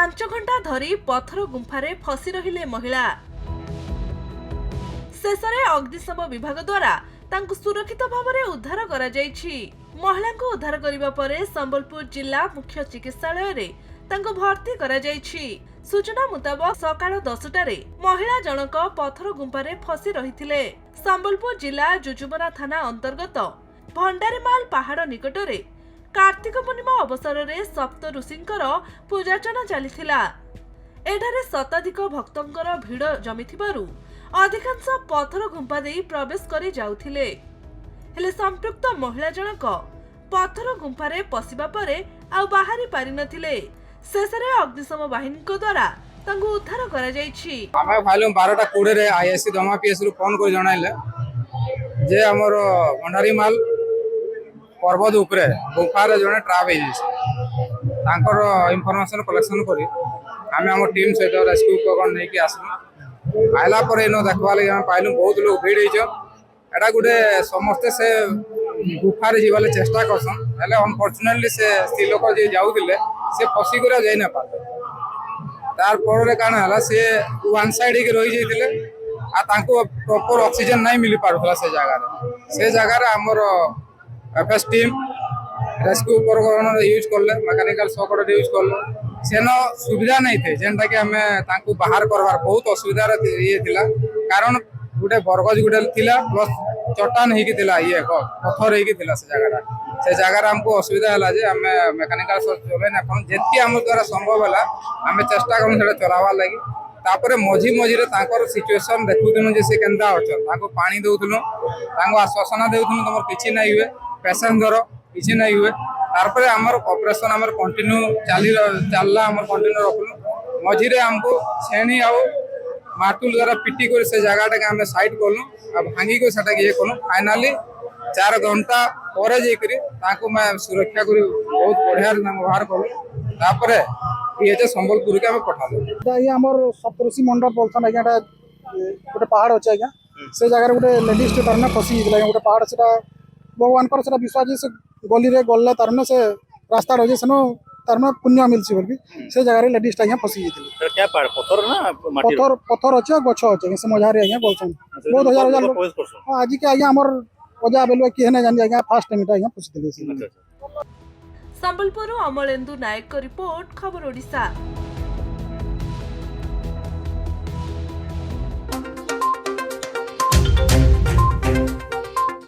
5 घंटा धरी पत्थर गुंफारे फसी रहिले महिला। शेषरे अग्निशम विभाग द्वारा तांको सुरक्षित भाव उद्धार करा जायछि। महिला को उद्धार करिबा परे संबलपुर जिला मुख्य चिकित्सालय रे तांको भर्ती करा जायछि। सूचना मुताबक सकाळ 10टारे महिला जनक पत्थर गुंफारे फसी रहिथिले। संबलपुर जिला जुजुमरा थाना अंतर्गत भंडारीमाल पहाड़ निकटरे कार्तिक पूर्णिमा अवसर में सप्त ऋषिंकर पूजार्चना चलीथिला। एठारे शताधिक भक्तंकर भीड़ जमिथिबारु अधिकांश पत्थर गुंफा देई प्रवेश करी जाउथिले। हेले संपृक्त महिला जनक पत्थर गुंफारे पसिबा परे आ बाहरी पारि नथिले। शेषरे अग्निशम बाहिनी को द्वारा तांको उद्धार करा जायछि। आमे भालु 12:20 रे आईएससी दमा पीएस रु फोन कर जणाइले जे हमर भंडारीमाल पर्वत उपरे गुफारे जने ट्राप तांकर इनफॉरमेशन कलेक्शन करी आमे हम टीम सहित रेस्क्यू उपकरण नै कि आसलु। आइला पर इनो देखबा लागि हम पाइलु बहुत लोग भीड़ हिच। एटा गुडे समस्त से गुफारे जीवाले चेष्टा करसन। हेले अनफॉर्चुनेटली से स्त्री लोक जे जाउतिले से फसी करे जाय ना पाते। तार पर काना हला से वन साइड के रहि जैतिले आ तांको प्रॉपर ऑक्सीजन नहीं मिली पारथला से जगह रे हमर एफएस टीम रेस्क्यू उपकरण यूज करले, मैकेनिकल सॉकेट यूज करले। सेनो सुविधा नहीं थे जेनटा कि हमें तांको बाहर करवार बहुत असुविधा ये थिला। कारण गुटे बरगज गुटे थिला प्लस चट्टान हे कि थिला ये पत्थर हे कि थिला से जगह हमको असुविधा हला जे हमें मैकेनिकल चले ना कोन जेति हम द्वारा संभव हला हमें चेष्टा करन सेटा चलावा लागि। तापरे मझी रे तांकर सिचुएशन देखुथनु जे से केनता अछन तांको पानी देउथनु तांको आश्वासन देउथनु तमर किछि नै हुए पेशेंट धरो किछि नै हुए। तारपरे हमर ऑपरेशन हमर कंटिन्यू चलला हमर कंटिन्यू रखलु। मझी रे हमको छेनी आउ माटुल द्वारा पिटी कर से जगह हम साइड करलु आ भांगी को सेटा ये करलु। फाइनली 4 घंटा पर जेकरी ताको मैं सुरक्षा करी बहुत बढ़िया व्यवहार करलु। तापरे ये संबलपुर के हम पठालु। ये हमर सप्तऋषि मंडप बोलथन आज्ञा गोटे पहाड़ अच्छे आज्ञा से जगह गोटे लेडीज तारने फसी गोटे पहाड़ से भगवान पर से विश्वास से गली रे गल्ले तारने से रास्ता रही सेनो तारने पुण्य मिलसी बोल से जगह लेडीज आज्ञा फसी गई। क्या पहाड़ पत्थर ना माटी पत्थर अच्छे गछ अच्छे से मझारे आज्ञा बोलछन बहुत हजार लोग आज के आज्ञा हमर ओजा बेलवा कि हेने जानि आज्ञा फर्स्ट टाइम आज्ञा फसी देले। संबलपुर अमलेन्दु नायक रिपोर्ट खबर ओडिशा।